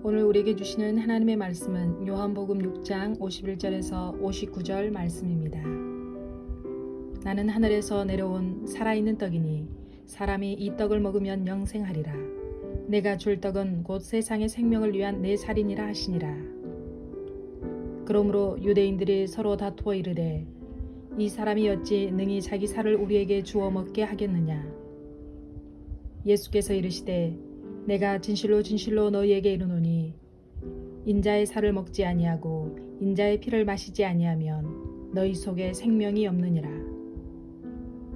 오늘 우리에게 주시는 하나님의 말씀은 요한복음 6장 51절에서 59절 말씀입니다. 나는 하늘에서 내려온 살아있는 떡이니 사람이 이 떡을 먹으면 영생하리라. 내가 줄 떡은 곧 세상의 생명을 위한 내 살이니라 하시니라. 그러므로 유대인들이 서로 다투어 이르되 이 사람이 어찌 능히 자기 살을 우리에게 주어 먹게 하겠느냐. 예수께서 이르시되 내가 진실로 진실로 너희에게 이르노니 인자의 살을 먹지 아니하고 인자의 피를 마시지 아니하면 너희 속에 생명이 없느니라.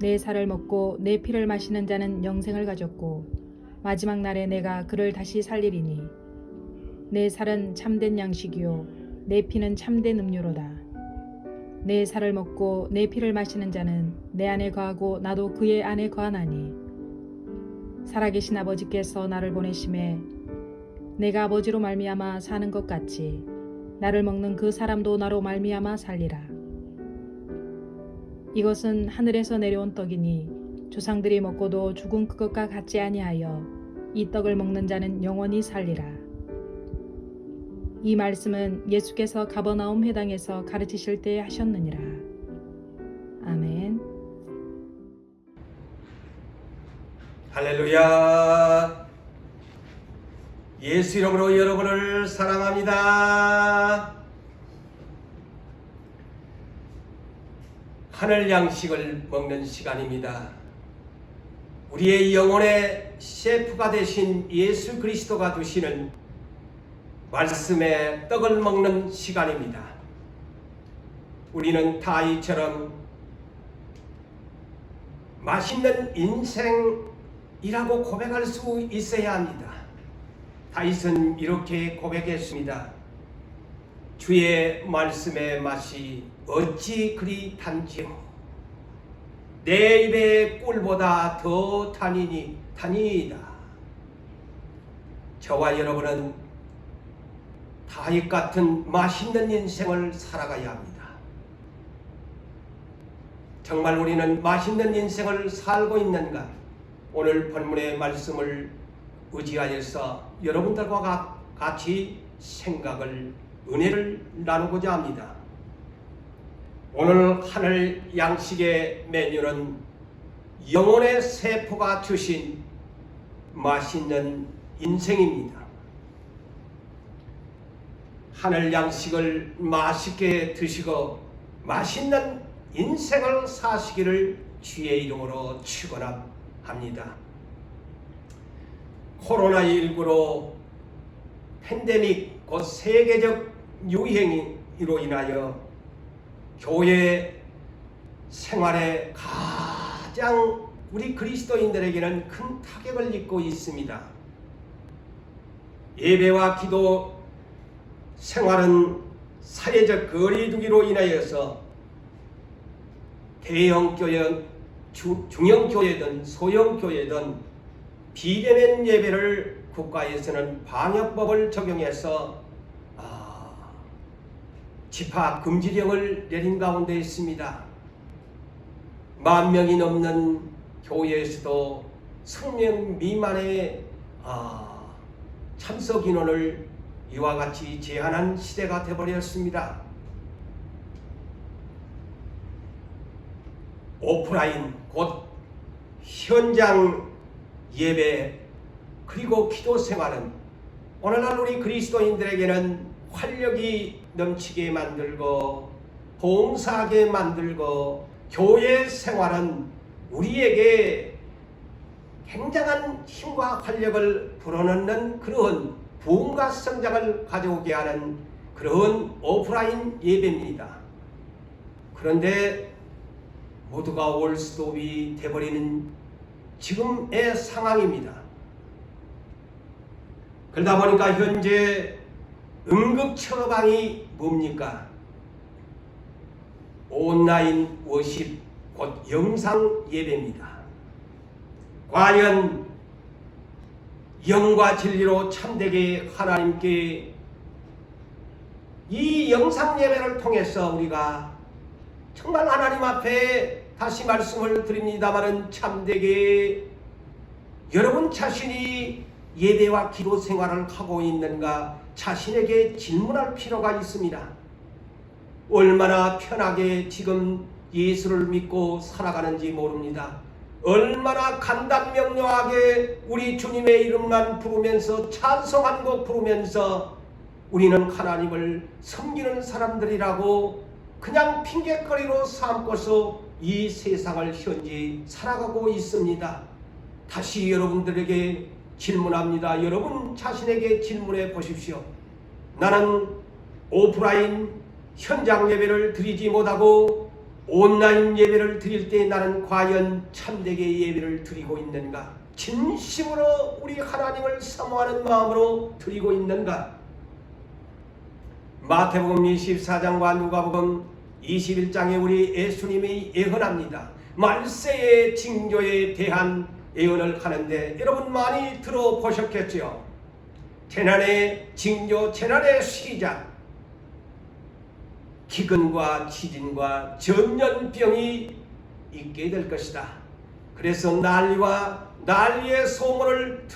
내 살을 먹고 내 피를 마시는 자는 영생을 가졌고 마지막 날에 내가 그를 다시 살리리니 내 살은 참된 양식이요 내 피는 참된 음료로다. 내 살을 먹고 내 피를 마시는 자는 내 안에 거하고 나도 그의 안에 거하나니 살아계신 아버지께서 나를 보내심에 내가 아버지로 말미암아 사는 것 같이 나를 먹는 그 사람도 나로 말미암아 살리라. 이것은 하늘에서 내려온 떡이니 조상들이 먹고도 죽은 그것과 같지 아니하여 이 떡을 먹는 자는 영원히 살리라. 이 말씀은 예수께서 가버나움 회당에서 가르치실 때에 하셨느니라. 아멘. 할렐루야. 예수 이름으로 여러분을 사랑합니다. 하늘 양식을 먹는 시간입니다. 우리의 영혼의 셰프가 되신 예수 그리스도가 주시는 말씀의 떡을 먹는 시간입니다. 우리는 다윗처럼 맛있는 인생이라고 고백할 수 있어야 합니다. 다윗은 이렇게 고백했습니다. 주의 말씀의 맛이 어찌 그리 단지요. 내 입의 꿀보다 더 단이니이다. 저와 여러분은 다윗 같은 맛있는 인생을 살아가야 합니다. 정말 우리는 맛있는 인생을 살고 있는가? 오늘 본문의 말씀을 의지하여서 여러분들과 같이 생각을, 은혜를 나누고자 합니다. 오늘 하늘 양식의 메뉴는 영혼의 세포가 주신 맛있는 인생입니다. 하늘 양식을 맛있게 드시고 맛있는 인생을 사시기를 주의 이름으로 축원합니다. 코로나19로 팬데믹 곧 세계적 유행으로 인하여 교회 생활에 가장 우리 그리스도인들에게는 큰 타격을 입고 있습니다. 예배와 기도 생활은 사회적 거리두기로 인하여서 대형교회, 중형교회든 소형교회든 비대면 예배를 국가에서는 방역법을 적용해서 집합 금지령을 내린 가운데 있습니다. 10,000명이 넘는 교회에서도 1000명 미만의 참석 인원을 이와 같이 제한한 시대가 되어버렸습니다. 오프라인 곧 현장 예배 그리고 기도 생활은 오늘날 우리 그리스도인들에게는 활력이 넘치게 만들고 봉사하게 만들고 교회 생활은 우리에게 굉장한 힘과 활력을 불어넣는 그런 부흥과 성장을 가져오게 하는 그런 오프라인 예배입니다. 그런데 모두가 올스톱이 되어버리는 지금의 상황입니다. 그러다 보니까 현재 응급 처방이 뭡니까? 온라인 워십 곧 영상 예배입니다. 과연 영과 진리로 참되게 하나님께 이 영상 예배를 통해서 우리가 정말 하나님 앞에 다시 말씀을 드립니다마는 참되게 여러분 자신이 예배와 기도 생활을 하고 있는가 자신에게 질문할 필요가 있습니다. 얼마나 편하게 지금 예수를 믿고 살아가는지 모릅니다. 얼마나 간단명료하게 우리 주님의 이름만 부르면서 찬송한 곡 부르면서 우리는 하나님을 섬기는 사람들이라고 그냥 핑계거리로 삼고서 이 세상을 현재 살아가고 있습니다. 다시 여러분들에게 질문합니다. 여러분 자신에게 질문해 보십시오. 나는 오프라인 현장 예배를 드리지 못하고 온라인 예배를 드릴 때 나는 과연 참되게 예배를 드리고 있는가? 진심으로 우리 하나님을 사모하는 마음으로 드리고 있는가? 마태복음 24장과 누가복음 21장에 우리 예수님이 예언합니다. 말세의 징조에 대한 예언을 하는데 여러분 많이 들어보셨겠죠? 재난의 징조, 재난의 시작, 기근과 지진과 전염병이 있게 될 것이다. 그래서 난리와 난리의 소문을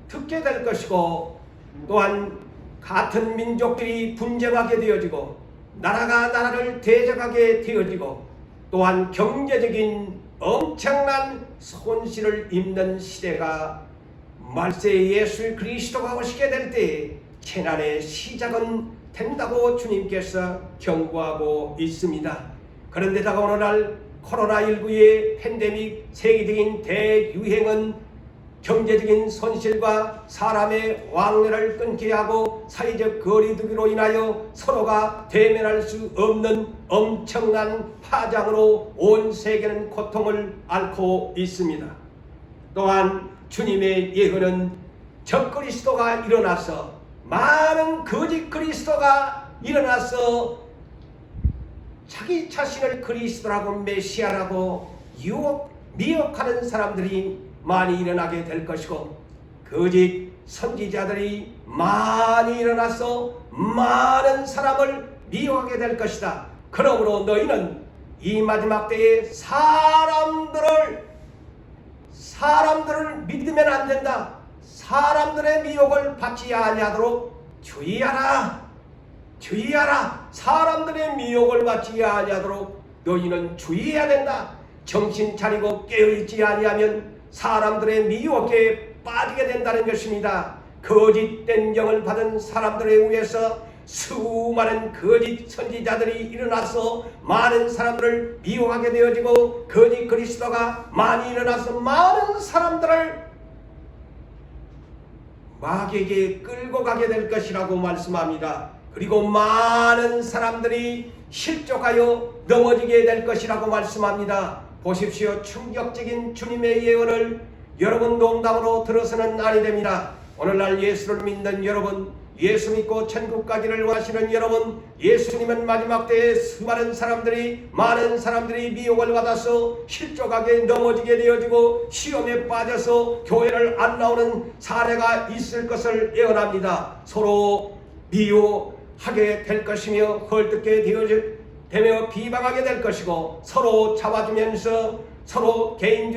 듣게 될 것이고, 또한 같은 민족들이 분쟁하게 되어지고 나라가 나라를 대적하게 되어지고, 또한 경제적인 엄청난 손실을 입는 시대가 말세 예수 그리스도가 오시게 될 때 재난의 시작은 된다고 주님께서 경고하고 있습니다. 그런데다가 오늘날 코로나19의 팬데믹 세계적인 대유행은 경제적인 손실과 사람의 왕래를 끊게 하고 사회적 거리두기로 인하여 서로가 대면할 수 없는 엄청난 파장으로 온 세계는 고통을 앓고 있습니다. 또한 주님의 예언은 적그리스도가 일어나서 많은 거짓 그리스도가 일어나서 자기 자신을 그리스도라고 메시아라고 미혹하는 사람들이 많이 일어나게 될 것이고, 거짓 선지자들이 많이 일어나서 많은 사람을 미혹하게 될 것이다. 그러므로 너희는 이 마지막 때에 사람들을 믿으면 안 된다. 사람들의 미혹을 받지 아니하도록 주의하라. 사람들의 미혹을 받지 아니하도록 너희는 주의해야 된다. 정신 차리고 깨어있지 아니하면 사람들의 미혹에 빠지게 된다는 것입니다. 거짓된 영을 받은 사람들에 의해서 수많은 거짓 선지자들이 일어나서 많은 사람들을 미혹하게 되어지고, 거짓 그리스도가 많이 일어나서 많은 사람들을 마귀에게 끌고 가게 될 것이라고 말씀합니다. 그리고 많은 사람들이 실족하여 넘어지게 될 것이라고 말씀합니다. 보십시오. 충격적인 주님의 예언을 여러분 농담으로 들어서는 아니 됩니다. 오늘날 예수를 믿는 여러분, 예수 믿고 천국 가기를 원하시는 여러분, 예수님은 마지막 때에 많은 사람들이 미혹을 받아서 실족하게 넘어지게 되어지고 시험에 빠져서 교회를 안 나오는 사례가 있을 것을 예언합니다. 서로 미혹하게 될 것이며 헐뜯게 되며 비방하게 될 것이고, 서로 잡아주면서 서로 개인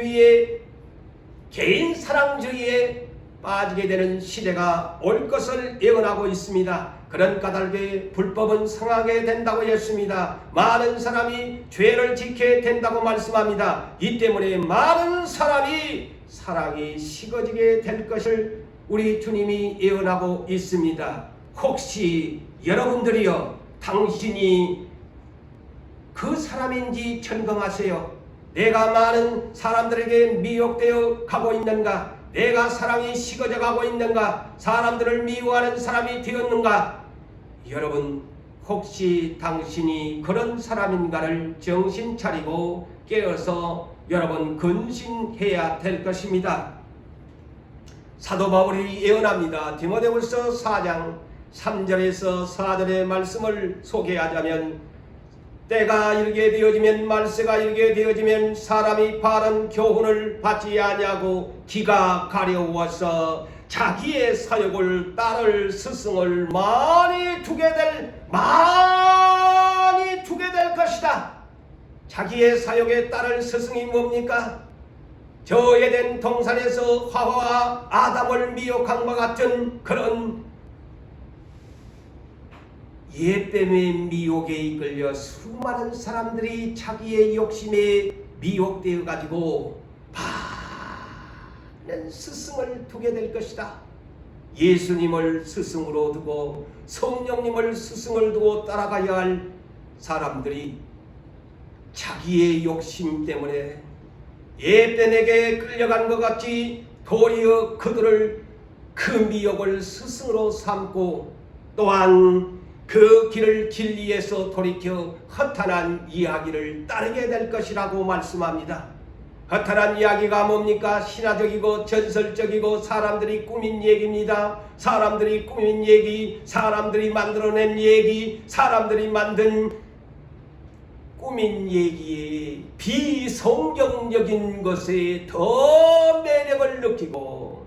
사랑주의에 빠지게 되는 시대가 올 것을 예언하고 있습니다. 그런 까닭에 불법은 성하게 된다고 했습니다. 많은 사람이 죄를 짓게 된다고 말씀합니다. 이 때문에 많은 사람이 사랑이 식어지게 될 것을 우리 주님이 예언하고 있습니다. 혹시 여러분들이요, 당신이 그 사람인지 점검하세요. 내가 많은 사람들에게 미혹되어 가고 있는가? 내가 사랑이 식어져 가고 있는가? 사람들을 미워하는 사람이 되었는가? 여러분, 혹시 당신이 그런 사람인가를 정신 차리고 깨어서 여러분 근신해야 될 것입니다. 사도 바울이 예언합니다. 디모데후서 4장 3절에서 4절의 말씀을 소개하자면, 때가 이르게 되어지면, 말세가 이르게 되어지면 사람이 바른 교훈을 받지 아니하고 기가 가려워서 자기의 사욕을 따를 스승을 많이 두게 될 것이다. 자기의 사욕에 따를 스승이 뭡니까? 저 에덴 동산에서 하와와 아담을 미혹한 것 같은 그런 옛뱀의 미혹에 이끌려 수많은 사람들이 자기의 욕심에 미혹되어 가지고 많은 스승을 두게 될 것이다. 예수님을 스승으로 두고 성령님을 스승을 두고 따라가야 할 사람들이 자기의 욕심 때문에 옛뱀에게 끌려간 것 같이 도리어 그들을 그 미혹을 스승으로 삼고 또한 그 길을 진리에서 돌이켜 허탄한 이야기를 따르게 될 것이라고 말씀합니다. 허탄한 이야기가 뭡니까? 신화적이고 전설적이고 사람들이 꾸민 얘기입니다. 사람들이 꾸민 얘기, 사람들이 만들어낸 얘기, 사람들이 만든 꾸민 얘기에 비성경적인 것에 더 매력을 느끼고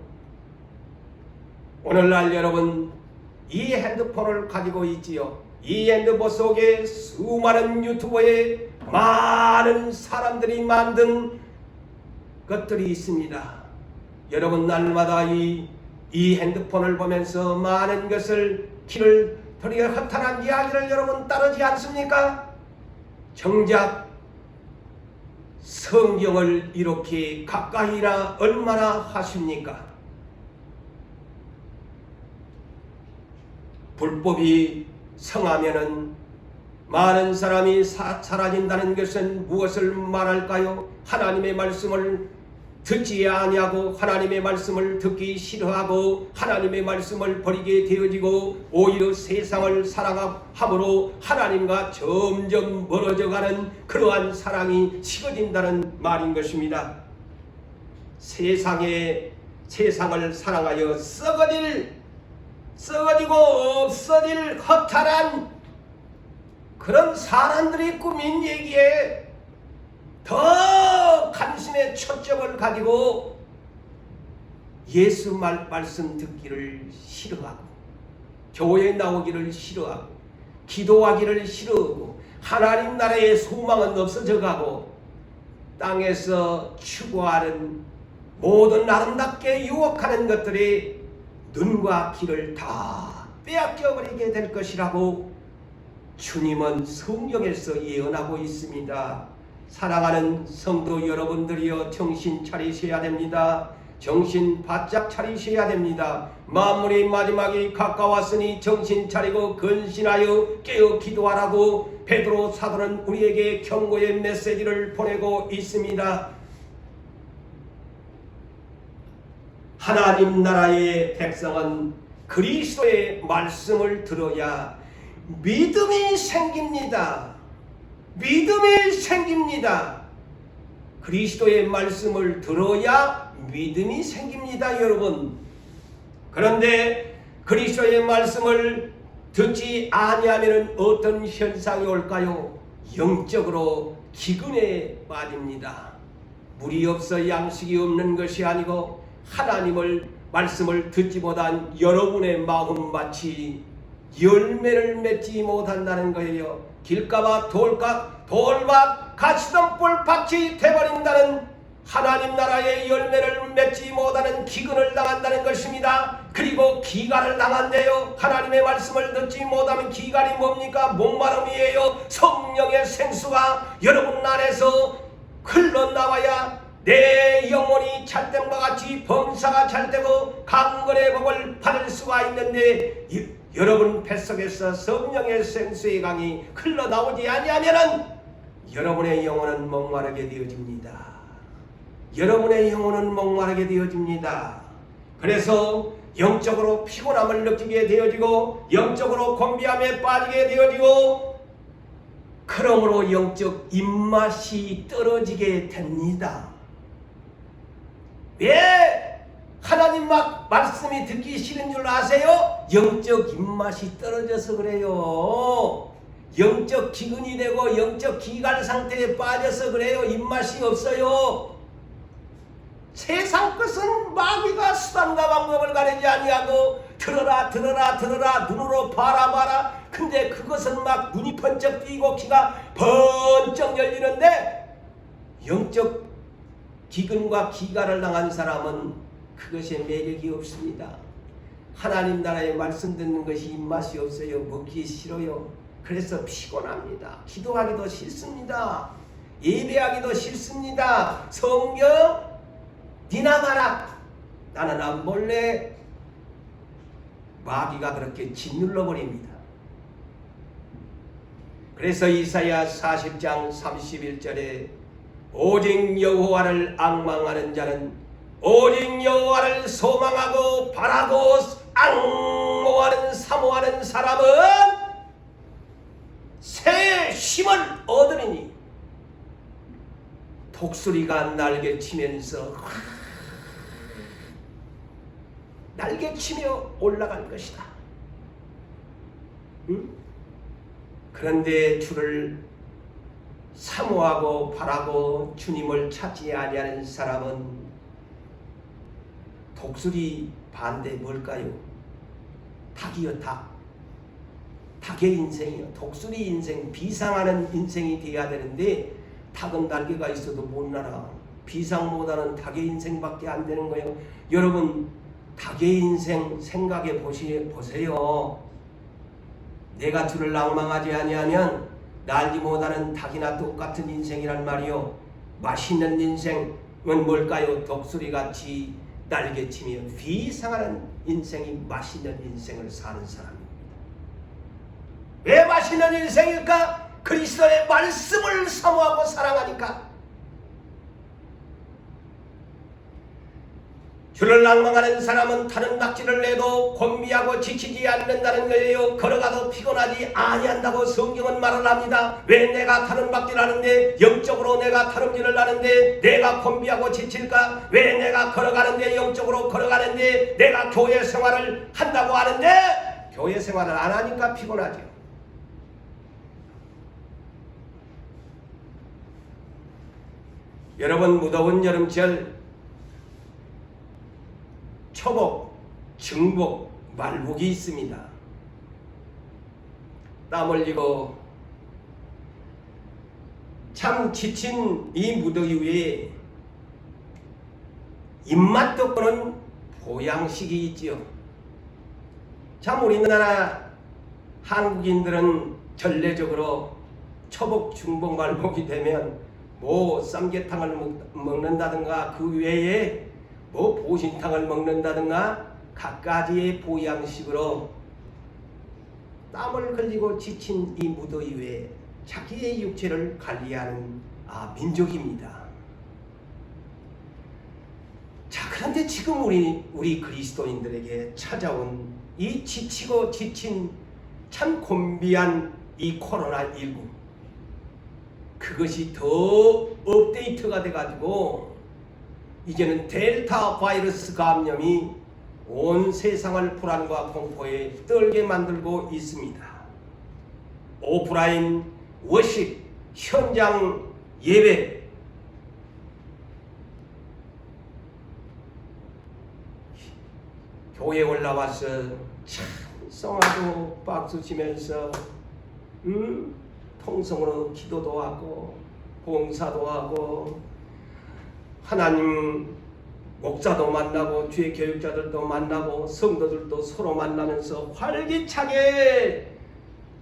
오늘날 여러분 이 핸드폰을 가지고 있지요. 이 핸드폰 속에 수많은 유튜버에 많은 사람들이 만든 것들이 있습니다. 여러분 날마다 이 핸드폰을 보면서 많은 것을 길을 돌이켜 허탄한 이야기를 여러분 따르지 않습니까? 정작 성경을 이렇게 가까이나 얼마나 하십니까? 불법이 성하면은 많은 사람이 사라진다는 것은 무엇을 말할까요? 하나님의 말씀을 듣지 아니하고 하나님의 말씀을 듣기 싫어하고 하나님의 말씀을 버리게 되어지고 오히려 세상을 사랑함으로 하나님과 점점 멀어져가는 그러한 사랑이 식어진다는 말인 것입니다. 세상을 사랑하여 썩어지고 없어질 허탈한 그런 사람들이 꾸민 얘기에 더 간신의 초점을 가지고 예수 말씀 듣기를 싫어하고 교회에 나오기를 싫어하고 기도하기를 싫어하고 하나님 나라의 소망은 없어져가고 땅에서 추구하는 모든 아름답게 유혹하는 것들이 눈과 귀를 다 빼앗겨버리게 될 것이라고 주님은 성경에서 예언하고 있습니다. 사랑하는 성도 여러분들이여 정신 차리셔야 됩니다. 정신 바짝 차리셔야 됩니다. 만물의 마지막이 가까웠으니 정신 차리고 근신하여 깨어 기도하라고 베드로 사도는 우리에게 경고의 메시지를 보내고 있습니다. 하나님 나라의 백성은 그리스도의 말씀을 들어야 믿음이 생깁니다. 믿음이 생깁니다. 그리스도의 말씀을 들어야 믿음이 생깁니다, 여러분. 그런데 그리스도의 말씀을 듣지 아니하면 어떤 현상이 올까요? 영적으로 기근에 빠집니다. 물이 없어 양식이 없는 것이 아니고 하나님을 말씀을 듣지 못한 여러분의 마음밭이 열매를 맺지 못한다는 거예요. 길가와 돌밭 가시덤불 밭이 되어버린다는 하나님 나라의 열매를 맺지 못하는 기근을 당한다는 것입니다. 그리고 기간을 당한대요. 하나님의 말씀을 듣지 못하면 기간이 뭡니까? 목마름이에요. 성령의 생수가 여러분 안에서 흘러나와야 내 영혼이 찰됨과 같이 범사가 찰되고 강건의 복을 받을 수가 있는데 여러분 뱃속에서 성령의 생수의 강이 흘러나오지 아니하면은 여러분의 영혼은 목마르게 되어집니다. 여러분의 영혼은 목마르게 되어집니다. 그래서 영적으로 피곤함을 느끼게 되어지고 영적으로 곤비함에 빠지게 되어지고 그러므로 영적 입맛이 떨어지게 됩니다. 왜 하나님 말씀이 듣기 싫은 줄 아세요? 영적 입맛이 떨어져서 그래요. 영적 기근이 되고 영적 기간 상태에 빠져서 그래요. 입맛이 없어요. 세상 것은 마귀가 수단과 방법을 가리지 아니하고 들어라 눈으로 봐라. 근데 그것은 막 눈이 번쩍 뜨이고 귀가 번쩍 열리는데 영적 기근과 기가를 당한 사람은 그것에 매력이 없습니다. 하나님 나라의 말씀 듣는 것이 입맛이 없어요. 먹기 싫어요. 그래서 피곤합니다. 기도하기도 싫습니다. 예배하기도 싫습니다. 성경 니나 마라. 나는 안 볼래. 마귀가 그렇게 짓눌러 버립니다. 그래서 이사야 40장 31절에 오직 여호와를 앙망하는 자는 오직 여호와를 소망하고 바라고 앙모하는 사모하는 사람은 새 힘을 얻으리니 독수리가 날개치면서 날개치며 올라갈 것이다. 응? 그런데 주를 사모하고 바라고 주님을 찾지 아니하는 사람은 독수리 반대 뭘까요? 닭이요, 닭. 닭의 인생이요. 독수리 인생, 비상하는 인생이 돼야 되는데 닭은 날개가 있어도 못 날아. 비상보다는 닭의 인생밖에 안 되는 거예요. 여러분, 닭의 인생 생각해 보세요. 내가 주를 낭망하지 아니하면 날지 못하는 닭이나 똑같은 인생이란 말이요. 맛있는 인생은 뭘까요? 독수리같이 날개치며 비상하는 인생이 맛있는 인생을 사는 사람입니다. 왜 맛있는 인생일까? 그리스도의 말씀을 사모하고 사랑하니까. 주를 낭망하는 사람은 타는 낙지를 내도 곤비하고 지치지 않는다는 거예요. 걸어가도 피곤하지 아니한다고 성경은 말을 합니다. 왜 내가 타는 낙지를 하는데 영적으로 내가 타름질을 하는데 내가 곤비하고 지칠까? 왜 내가 걸어가는데 영적으로 걸어가는데 내가 교회 생활을 한다고 하는데 교회 생활을 안 하니까 피곤하죠. 여러분, 무더운 여름철 초복, 증복, 말복이 있습니다. 땀 흘리고 참 지친 이 무더위 위에 입맛 돋구는 보양식이 있지요. 참 우리나라 한국인들은 전례적으로 초복, 중복, 말복이 되면 뭐 쌈계탕을 먹는다든가 그 외에 뭐 보신탕을 먹는다든가 각가지의 보양식으로 땀을 흘리고 지친 이 무더위 외에 자기의 육체를 관리하는 민족입니다. 자, 그런데 지금 우리 그리스도인들에게 찾아온 이 지치고 지친 참 곤비한 이 코로나19, 그것이 더 업데이트가 돼가지고 이제는 델타 바이러스 감염이 온 세상을 불안과 공포에 떨게 만들고 있습니다. 오프라인 워십, 현장 예배, 교회에 올라와서 찬송하고 박수 치면서 통성으로 기도도 하고 봉사도 하고 하나님 목자도 만나고 주의 교육자들도 만나고 성도들도 서로 만나면서 활기차게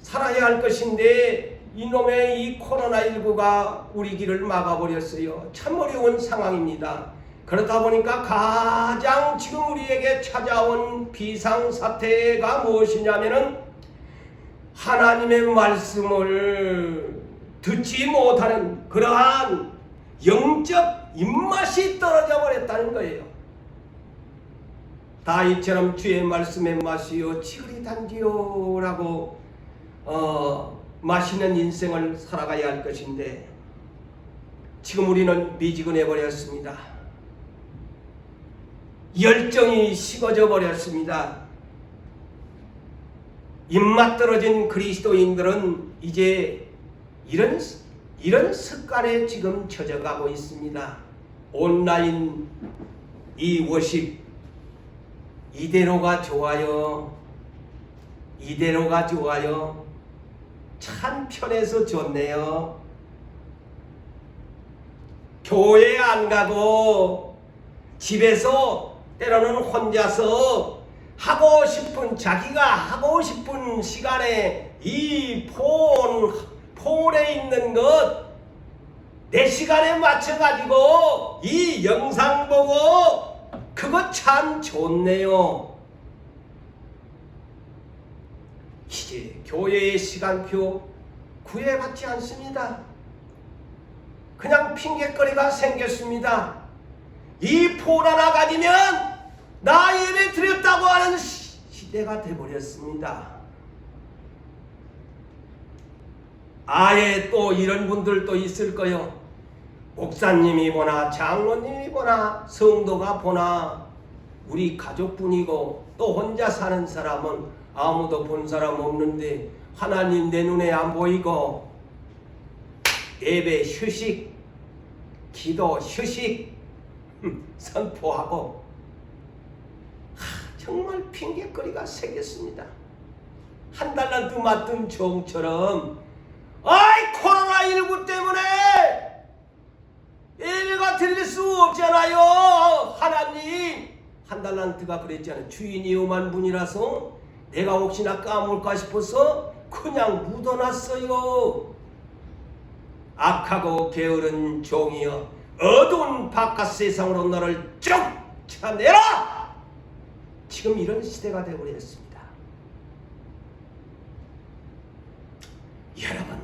살아야 할 것인데 이놈의 이 코로나19가 우리 길을 막아버렸어요. 참 어려운 상황입니다. 그러다 보니까 가장 지금 우리에게 찾아온 비상사태가 무엇이냐면은 하나님의 말씀을 듣지 못하는 그러한 영적 입맛이 떨어져 버렸다는 거예요. 다윗처럼 주의 말씀의 맛이 어찌 단지요 라고 맛있는 인생을 살아가야 할 것인데 지금 우리는 미지근해 버렸습니다. 열정이 식어져 버렸습니다. 입맛 떨어진 그리스도인들은 이제 이런 습관에 지금 젖어가고 있습니다. 온라인 이 워십 이대로가 좋아요. 이대로가 좋아요. 참 편해서 좋네요. 교회 안 가고 집에서 때로는 혼자서 하고 싶은 자기가 하고 싶은 시간에 이 폰에 있는 것 내 시간에 맞춰가지고 이 영상 보고 그거 참 좋네요. 이제 교회의 시간표 구애받지 않습니다. 그냥 핑계거리가 생겼습니다. 이 폰 하나 가지면 나 예배 드렸다고 하는 시대가 돼버렸습니다. 아예 또 이런 분들도 있을 거요. 목사님이 보나 장로님이 보나 성도가 보나 우리 가족뿐이고 또 혼자 사는 사람은 아무도 본 사람 없는데 하나님 내 눈에 안 보이고 예배 휴식, 기도 휴식 선포하고 정말 핑계거리가 생겼습니다. 한 달란트 맞던 종처럼 아이 코로나19 때문에 예배가 드릴 수 없잖아요. 하나님 한 달란트가 그랬잖아요. 주인이 엄한 분이라서 내가 혹시나 까물까 싶어서 그냥 묻어놨어요. 악하고 게으른 종이여 어두운 바깥 세상으로 너를 쫓아내라. 지금 이런 시대가 되어버렸습니다. 여러분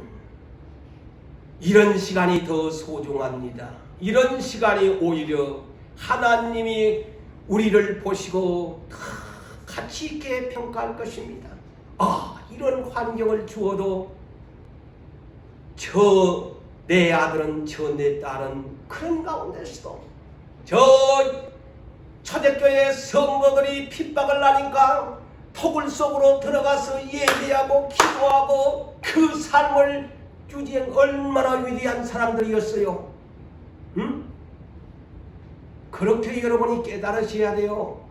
이런 시간이 더 소중합니다. 이런 시간이 오히려 하나님이 우리를 보시고 다 가치 있게 평가할 것입니다. 이런 환경을 주어도 저 내 아들은 저 내 딸은 그런 가운데서도 저 초대교회 성도들이 핍박을 나니까 토굴 속으로 들어가서 예배하고 기도하고 그 삶을 유지한 얼마나 위대한 사람들이었어요. 응? 그렇게 여러분이 깨달으셔야 돼요.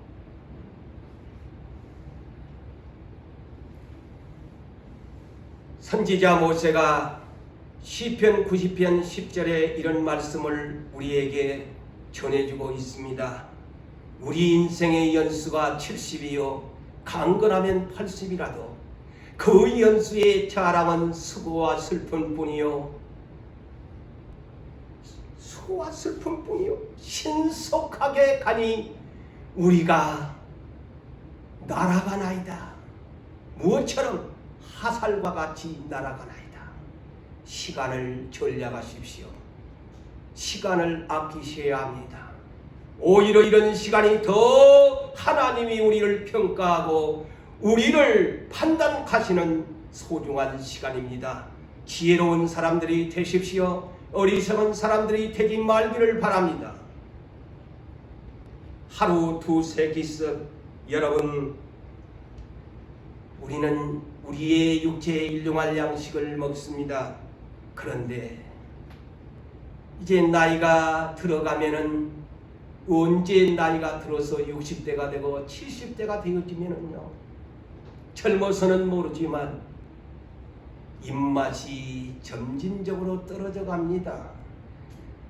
선지자 모세가 시편 90편 10절에 이런 말씀을 우리에게 전해주고 있습니다. 우리 인생의 연수가 70이요 강건하면 80이라도 그 연수의 자랑은 수고와 슬픔뿐이요 수고와 슬픔뿐이요 신속하게 가니 우리가 날아가나이다. 무엇처럼 화살과 같이 날아가나이다. 시간을 전략하십시오. 시간을 아끼셔야 합니다. 오히려 이런 시간이 더 하나님이 우리를 평가하고 우리를 판단하시는 소중한 시간입니다. 지혜로운 사람들이 되십시오. 어리석은 사람들이 되지 말기를 바랍니다. 하루 두세 기습 여러분 우리는 우리의 육체에 일용할 양식을 먹습니다. 그런데 이제 나이가 들어가면은 언제 나이가 들어서 60대가 되고 70대가 되어지면은요 젊어서는 모르지만 입맛이 점진적으로 떨어져 갑니다.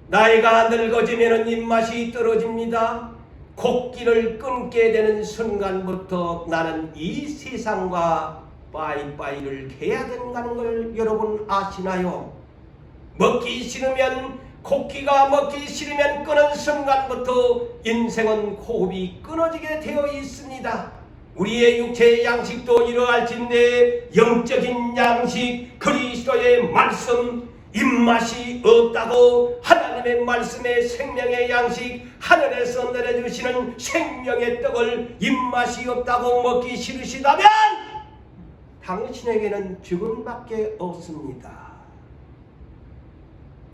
나이가 늙어지면은 입맛이 떨어집니다. 곡기를 끊게 되는 순간부터 나는 이 세상과 빠이빠이를 해야 된다는 걸 여러분 아시나요? 먹기 싫으면 곡기가 먹기 싫으면 끊은 순간부터 인생은 호흡이 끊어지게 되어 있습니다. 우리의 육체의 양식도 이러할진대 영적인 양식 그리스도의 말씀 입맛이 없다고 하나님의 말씀의 생명의 양식 하늘에서 내려주시는 생명의 떡을 입맛이 없다고 먹기 싫으시다면 당신에게는 죽음밖에 없습니다.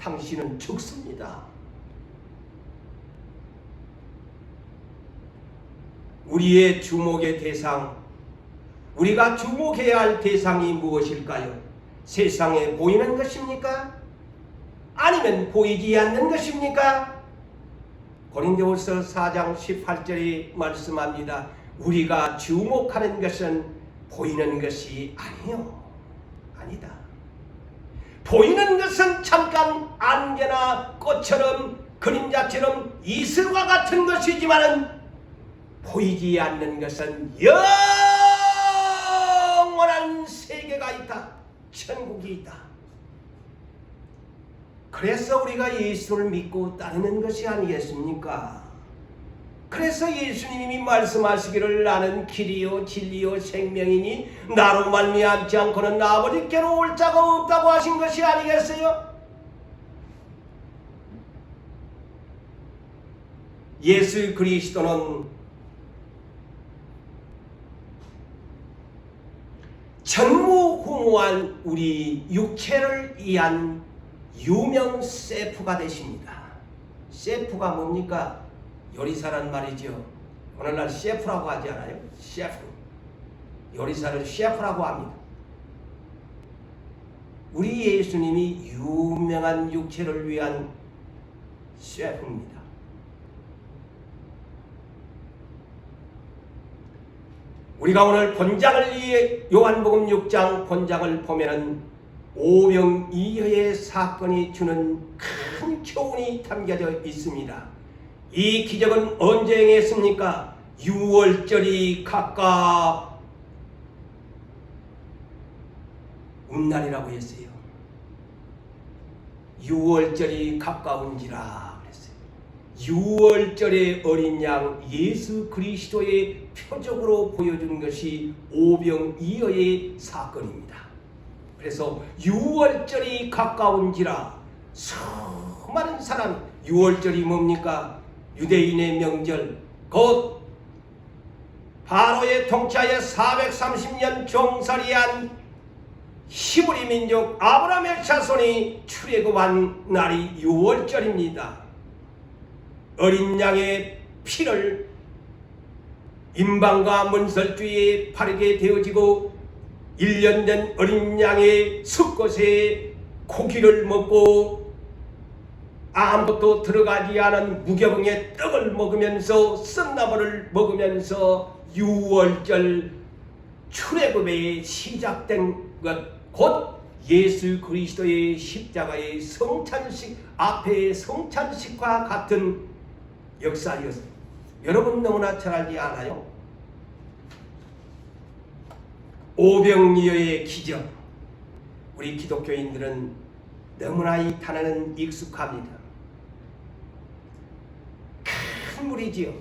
당신은 죽습니다. 우리의 주목의 대상, 우리가 주목해야 할 대상이 무엇일까요? 세상에 보이는 것입니까? 아니면 보이지 않는 것입니까? 고린도후서 4장 18절이 말씀합니다. 우리가 주목하는 것은 보이는 것이 아니요. 아니다. 보이는 것은 잠깐 안개나 꽃처럼 그림자처럼 이슬과 같은 것이지만은 보이지 않는 것은 영원한 세계가 있다. 천국이 있다. 그래서 우리가 예수를 믿고 따르는 것이 아니겠습니까? 그래서 예수님이 말씀하시기를 나는 길이요 진리요 생명이니 나로 말미암지 않고는 아버지께로 올 자가 없다고 하신 것이 아니겠어요? 예수 그리스도는 전무후무한 우리 육체를 위한 유명 셰프가 되십니다. 셰프가 뭡니까? 요리사란 말이죠. 오늘날 셰프라고 하지 않아요? 셰프. 요리사를 셰프라고 합니다. 우리 예수님이 유명한 육체를 위한 셰프입니다. 우리가 오늘 본장을 요한복음 6장 본장을 보면은 오병이어의 사건이 주는 큰 교훈이 담겨져 있습니다. 이 기적은 언제 행했습니까? 6월절이 가까운 날이라고 했어요. 6월절이 가까운지라 그랬어요. 6월절의 어린 양 예수 그리스도의 표적으로 보여준 것이 오병이어의 사건입니다. 그래서 6월절이 가까운지라 수많은 사람, 6월절이 뭡니까? 유대인의 명절, 곧 바로의 통치하에 430년 종살이한 히브리 민족 아브라함의 자손이 출애굽한 날이 6월절입니다. 어린 양의 피를 임방과 문설주에 바르게 되어지고 1년 된 어린 양의 숲곳에 고기를 먹고 아무것도 들어가지 않은 무교병의 떡을 먹으면서 썩나물을 먹으면서 6월절 출애굽에 시작된 것 곧 예수 그리스도의 십자가의 성찬식 앞에 성찬식과 같은 역사였습니다. 여러분 너무나 잘 알지 않아요? 오병이어의 기적, 우리 기독교인들은 너무나 이 단어는 익숙합니다. 큰 무리지요.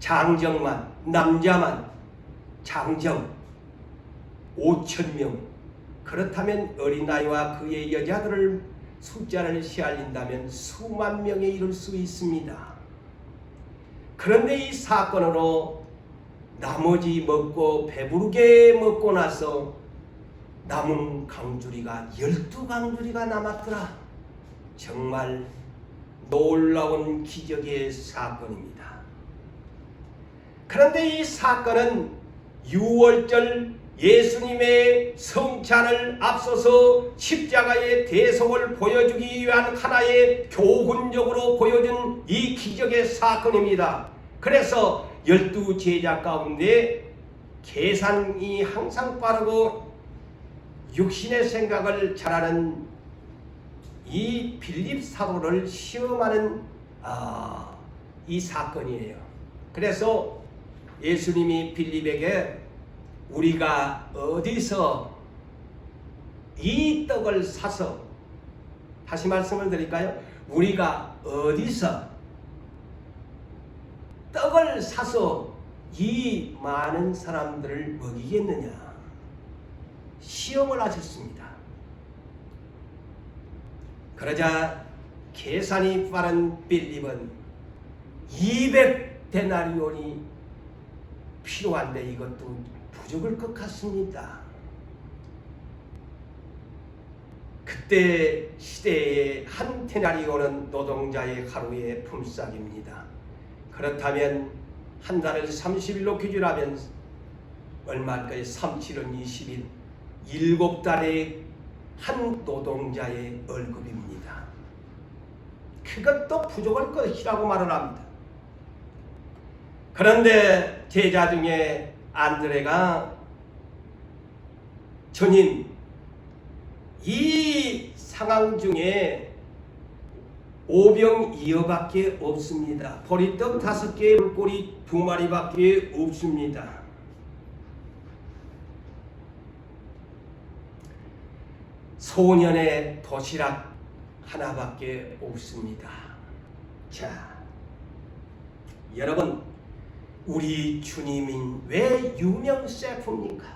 장정만, 남자만 장정 5,000명. 그렇다면 어린아이와 그의 여자들을 숫자를 헤아린다면 수만 명에 이를 수 있습니다. 그런데 이 사건으로 나머지 먹고 배부르게 먹고 나서 남은 강주리가 12강주리가 남았더라. 정말 놀라운 기적의 사건입니다. 그런데 이 사건은 6월절 예수님의 성찬을 앞서서 십자가의 대속을 보여주기 위한 하나의 교훈적으로 보여준 이 기적의 사건입니다. 그래서 12제자 가운데 계산이 항상 빠르고 육신의 생각을 잘하는 이 빌립 사도를 시험하는 이 사건이에요. 그래서 예수님이 빌립에게 우리가 어디서 이 떡을 사서, 다시 말씀을 드릴까요? 우리가 어디서 떡을 사서 이 많은 사람들을 먹이겠느냐 시험을 하셨습니다. 그러자 계산이 빠른 빌립은 200데나리온이 필요한데 이것도 부족할 것 같습니다. 그때 시대에 한 데나리온은 노동자의 하루의 품삯입니다. 그렇다면 한 달을 30일로 기준하면 얼마일까요? 3, 7은 20일, 7달에 한 노동자의 월급입니다. 그것도 부족할 것이라고 말을 합니다. 그런데 제자 중에 안드레가 주님 이 상황 중에 오병이어밖에 없습니다. 보리떡 5개, 물고기 2마리밖에 없습니다. 소년의 도시락 하나밖에 없습니다. 자, 여러분, 우리 주님인 왜 유명 셰프입니까?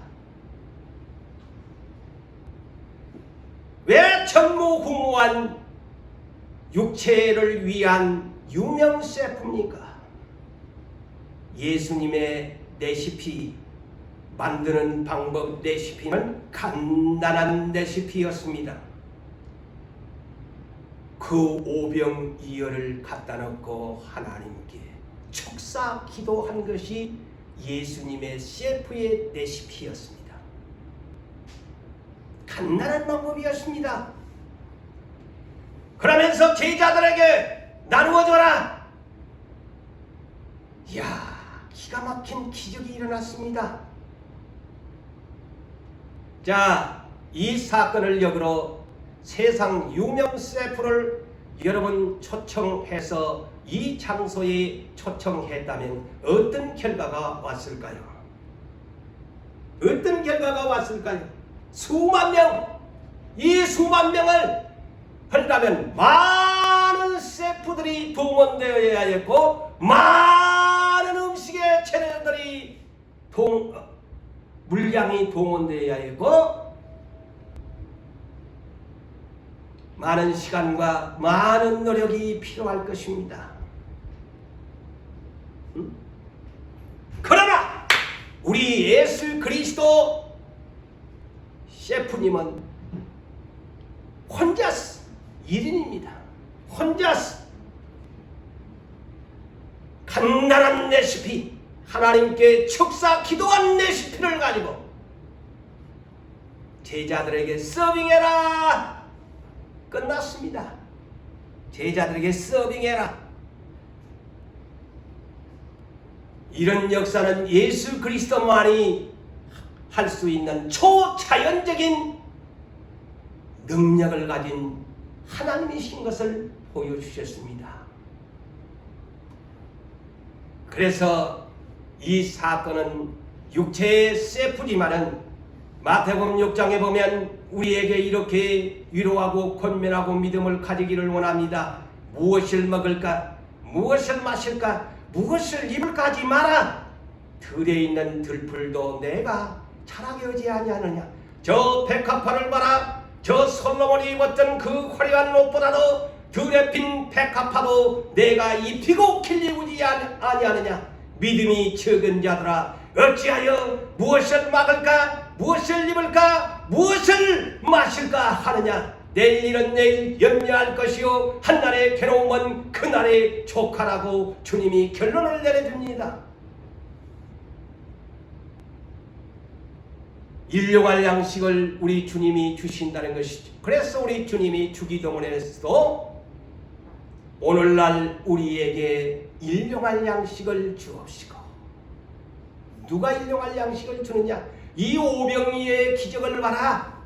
왜 전무후무한 육체를 위한 유명 셰프입니까? 예수님의 레시피, 만드는 방법 레시피는 간단한 레시피였습니다. 그 오병이어를 갖다 놓고 하나님께 축사 기도한 것이 예수님의 셰프의 레시피였습니다. 간단한 방법이었습니다. 그러면서 제자들에게 나누어줘라. 이야, 기가 막힌 기적이 일어났습니다. 자, 이 사건을 역으로 세상 유명 셰프를 여러분 초청해서 이 장소에 초청했다면 어떤 결과가 왔을까요? 어떤 결과가 왔을까요? 수만 명! 이 수만 명을 하려면 많은 셰프들이 동원되어야 했고, 많은 음식의 재료들이 물량이 동원되어야 했고, 많은 시간과 많은 노력이 필요할 것입니다. 그러나 우리 예수 그리스도 셰프님은 혼자서 1인입니다. 혼자서 간단한 레시피, 하나님께 축사 기도한 레시피를 가지고 제자들에게 서빙해라. 끝났습니다. 제자들에게 서빙해라. 이런 역사는 예수 그리스도만이 할 수 있는 초자연적인 능력을 가진 하나님이신 것을 보여주셨습니다. 그래서 이 사건은 육체의 셰프지만은 마태복음 6장에 보면 우리에게 이렇게 위로하고 권면하고 믿음을 가지기를 원합니다. 무엇을 먹을까? 무엇을 마실까? 무엇을 입을까 하지 마라. 들에 있는 들풀도 내가 자라게 하지 아니하느냐. 저 백합화를 봐라. 저 솔로몬이 입었던 그 화려한 옷보다도 들에 핀 백합화도 내가 입히고 길리우지 아니하느냐. 믿음이 적은 자들아, 어찌하여 무엇을 막을까? 무엇을 입을까? 무엇을 마실까 하느냐. 내일 일은 내일 염려할 것이요 한날의 괴로움은 그날의 족하라고 주님이 결론을 내려줍니다. 일용할 양식을 우리 주님이 주신다는 것이죠. 그래서 우리 주님이 주기도문에서도 오늘날 우리에게 일용할 양식을 주옵시고. 누가 일용할 양식을 주느냐? 이 오병이의 기적을 봐라.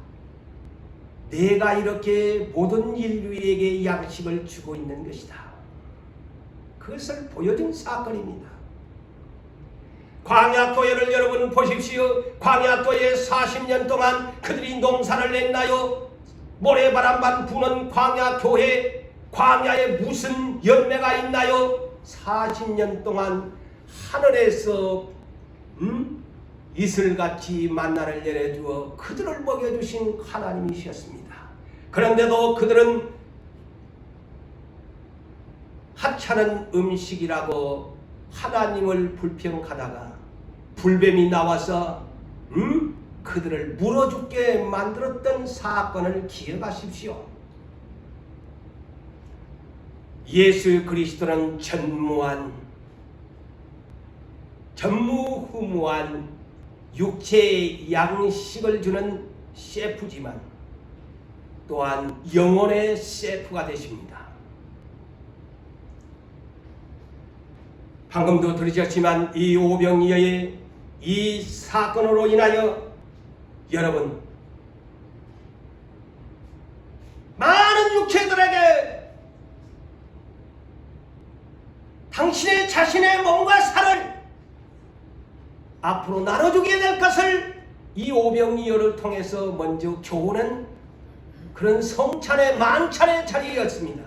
내가 이렇게 모든 인류에게 양식을 주고 있는 것이다. 그것을 보여준 사건입니다. 광야토회를 여러분 보십시오. 광야토회 40년 동안 그들이 농사를 냈나요? 모래바람만 부는 광야교회, 광야에 무슨 열매가 있나요? 40년 동안 하늘에서 이슬같이 만나를 내려주어 그들을 먹여주신 하나님이셨습니다. 그런데도 그들은 하찮은 음식이라고 하나님을 불평하다가 불뱀이 나와서 그들을 물어 죽게 만들었던 사건을 기억하십시오. 예수 그리스도는 전무후무한 육체의 양식을 주는 셰프지만 또한 영혼의 셰프가 되십니다. 방금도 들으셨지만 이 오병이어의 이 사건으로 인하여 여러분 많은 육체들에게 당신의 자신의 몸과 살을 앞으로 나눠주게 될 것을 이 오병이어를 통해서 먼저 교훈한 그런 성찬의 만찬의 자리였습니다.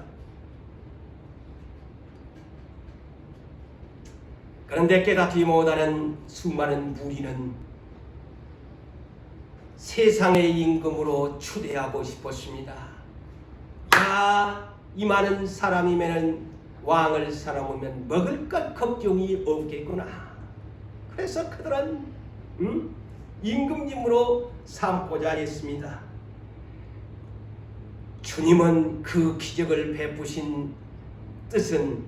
그런데 깨닫지 못하는 수많은 무리는 세상의 임금으로 추대하고 싶었습니다. 야, 이 많은 사람이면 왕을 살아보면 먹을 것 걱정이 없겠구나. 그래서 그들은 임금님으로 삼고자 했습니다. 주님은 그 기적을 베푸신 뜻은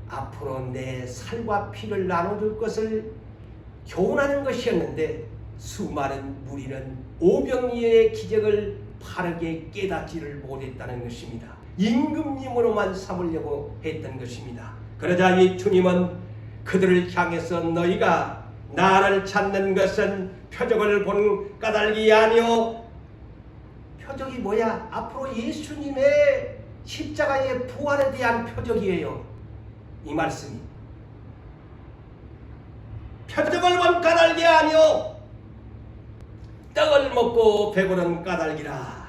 앞으로 내 살과 피를 나눠줄 것을 교훈하는 것이었는데 수많은 무리는 오병이어의 기적을 바르게 깨닫지를 못했다는 것입니다. 임금님으로만 삼으려고 했던 것입니다. 그러자 이 주님은 그들을 향해서 너희가 나를 찾는 것은 표적을 본 까닭이 아니오. 표적이 뭐야? 앞으로 예수님의 십자가의 부활에 대한 표적이에요. 이 말씀이 표적을 본 까닭이 아니오. 떡을 먹고 배부른 까닭이라.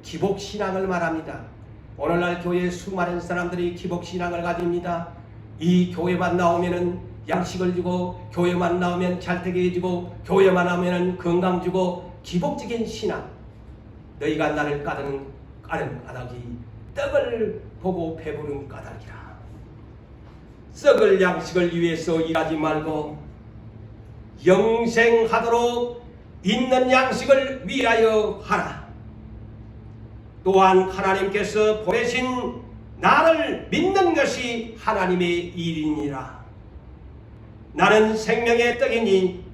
기복신앙을 말합니다. 오늘날 교회에 수많은 사람들이 기복신앙을 가집니다. 이 교회만 나오면은 양식을 주고, 교회만 나오면 잘되게 해주고, 교회만 나오면 건강 주고, 기복적인 신앙. 너희가 나를 까는 까닭이 떡을 보고 배부른 까닭이라. 썩을 양식을 위해서 일하지 말고 영생하도록 있는 양식을 위하여 하라. 또한 하나님께서 보내신 나를 믿는 것이 하나님의 일이니라. 나는 생명의 떡이니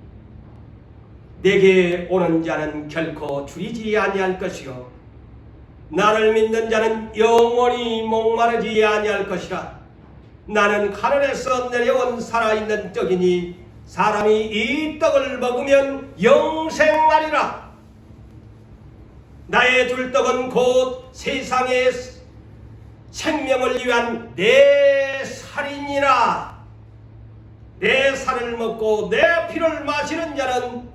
내게 오는 자는 결코 줄이지 아니할 것이요 나를 믿는 자는 영원히 목마르지 아니할 것이라. 나는 하늘에서 내려온 살아있는 떡이니 사람이 이 떡을 먹으면 영생하리라. 나의 줄 떡은 곧 세상의 생명을 위한 내 살이니라. 내 살을 먹고 내 피를 마시는 자는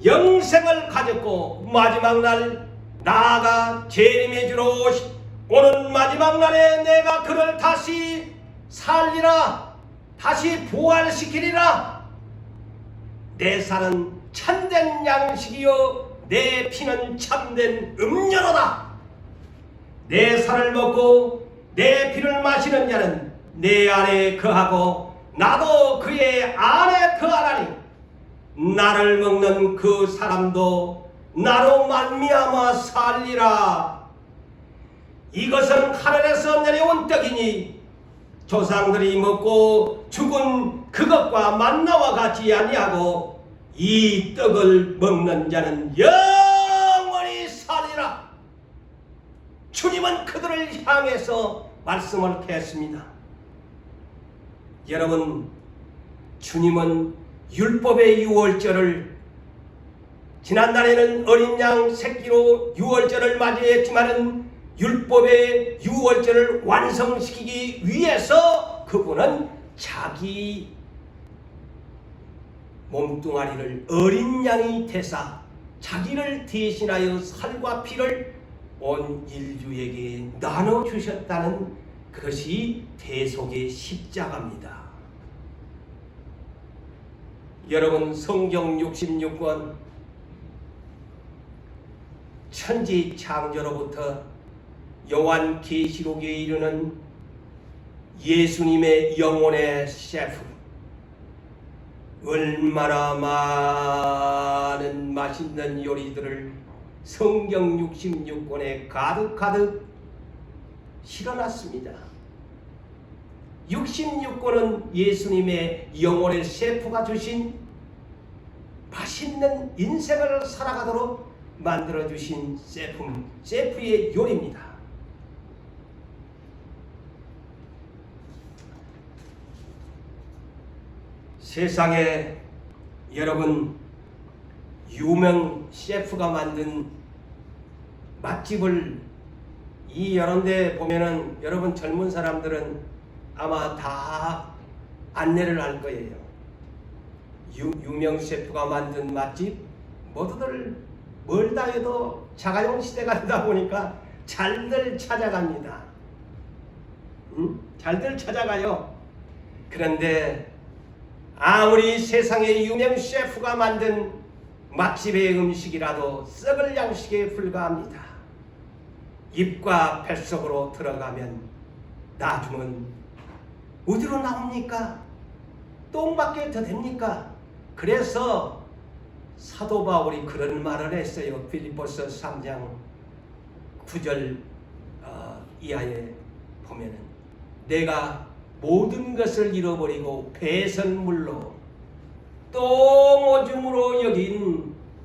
영생을 가졌고 마지막 날 나아가 재림의 주로 오는 마지막 날에 내가 그를 다시 살리라. 다시 부활시키리라. 내 살은 참된 양식이요 내 피는 참된 음료로다. 내 살을 먹고 내 피를 마시는 자는 내 안에 거하고 나도 그의 안에 거하라니. 나를 먹는 그 사람도 나로 말미암아 살리라. 이것은 하늘에서 내려온 떡이니 조상들이 먹고 죽은 그것과 만나와 같지 아니하고 이 떡을 먹는 자는 영원히 살리라. 주님은 그들을 향해서 말씀을 했습니다. 여러분, 주님은 율법의 유월절을 지난날에는 어린 양 새끼로 유월절을 맞이했지만은 율법의 유월절을 완성시키기 위해서 그분은 자기 몸뚱아리를 어린 양이 되사 자기를 대신하여 살과 피를 온 인류에게 나눠주셨다는 그것이 대속의 십자가입니다. 여러분, 성경 66권 천지 창조로부터 요한 계시록에 이르는 예수님의 영혼의 셰프, 얼마나 많은 맛있는 요리들을 성경 66권에 가득가득 실어놨습니다. 66권은 예수님의 영혼의 셰프가 주신 맛있는 인생을 살아가도록 만들어주신 셰프의 요리입니다. 세상에 여러분 유명 셰프가 만든 맛집을 이 여러 데 보면은 여러분 젊은 사람들은 아마 다 안내를 할 거예요. 유명 셰프가 만든 맛집 모두들 멀다 해도 자가용 시대가 되다 보니까 잘들 찾아갑니다. 잘들 찾아가요. 그런데 아무리 세상에 유명 셰프가 만든 맛집의 음식이라도 썩을 양식에 불과합니다. 입과 뱃속으로 들어가면 나중은 어디로 나옵니까? 똥밖에 더 됩니까? 그래서 사도 바울이 그런 말을 했어요. 빌립보서 3장 9절 이하에 보면은 내가 모든 것을 잃어버리고 배설물로 똥오줌으로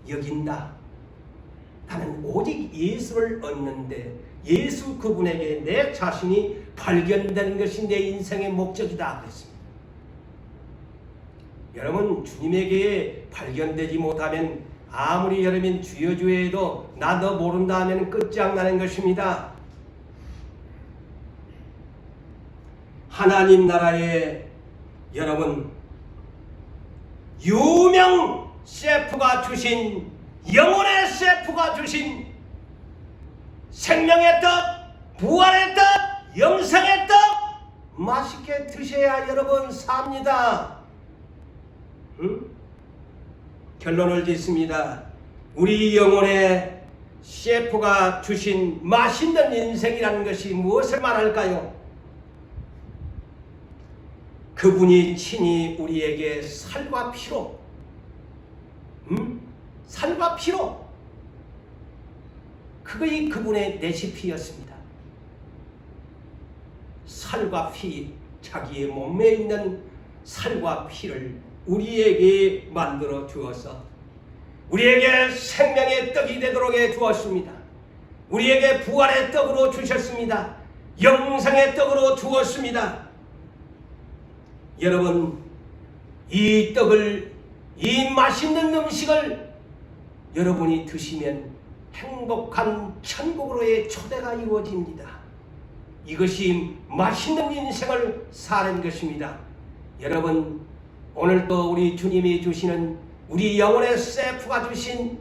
여긴다. 나는 오직 예수를 얻는데 예수 그분에게 내 자신이 발견되는 것이 내 인생의 목적이다 그랬습니다. 여러분 주님에게 발견되지 못하면 아무리 여러분 주여 주여 해도 나 너 모른다 하면 끝장나는 것입니다. 하나님 나라에 여러분 유명 셰프가 주신 영혼의 셰프가 주신 생명의 떡, 부활의 떡, 영생의 떡 맛있게 드셔야 여러분 삽니다. 결론을 짓습니다. 우리 영혼의 셰프가 주신 맛있는 인생이라는 것이 무엇을 말할까요? 그분이 친히 우리에게 살과 피로 살과 피로 그것이 그분의 레시피였습니다. 살과 피, 자기의 몸에 있는 살과 피를 우리에게 만들어 주어서 우리에게 생명의 떡이 되도록 해 주었습니다. 우리에게 부활의 떡으로 주셨습니다. 영생의 떡으로 주었습니다. 여러분 이 떡을 이 맛있는 음식을 여러분이 드시면 행복한 천국으로의 초대가 이루어집니다. 이것이 맛있는 인생을 사는 것입니다. 여러분 오늘도 우리 주님이 주시는 우리 영혼의 셰프가 주신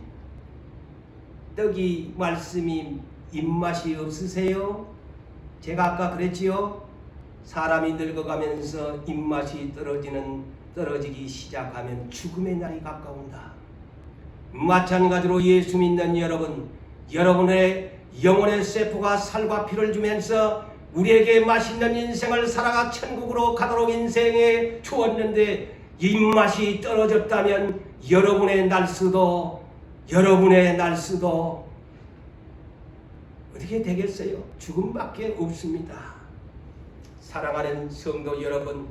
떡이 말씀이 입맛이 없으세요? 제가 아까 그랬지요? 사람이 늙어가면서 입맛이 떨어지기 시작하면 죽음의 날이 가까운다. 마찬가지로 예수 믿는 여러분, 여러분의 영혼의 셰프가 살과 피를 주면서 우리에게 맛있는 인생을 살아가 천국으로 가도록 인생에 주었는데 입맛이 떨어졌다면 여러분의 날수도 어떻게 되겠어요? 죽음밖에 없습니다. 사랑하는 성도 여러분,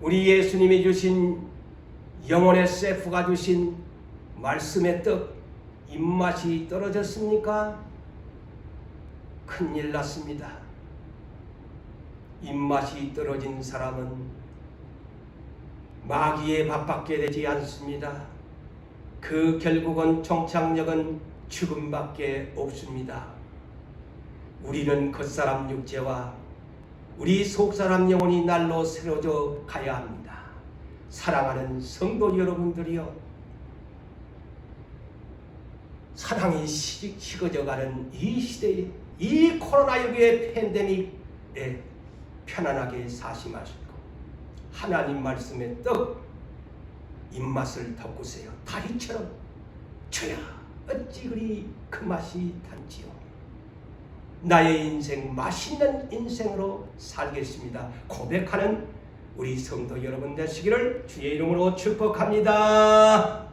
우리 예수님이 주신 영혼의 셰프가 주신 말씀의 떡 입맛이 떨어졌습니까? 큰일 났습니다. 입맛이 떨어진 사람은 마귀의 밥밖에 되지 않습니다. 그 결국은 종착역은 죽음밖에 없습니다. 우리는 겉사람 육체와 우리 속사람 영혼이 날로 새로져 가야 합니다. 사랑하는 성도 여러분들이여, 사랑이 식어져가는 이 시대에 이 코로나19의 팬데믹에 편안하게 사심하시고 하나님 말씀의 떡 입맛을 덮으세요. 다리처럼 저야 어찌 그리 그 맛이 단지요. 나의 인생 맛있는 인생으로 살겠습니다. 고백하는 우리 성도 여러분 되시기를 주의 이름으로 축복합니다.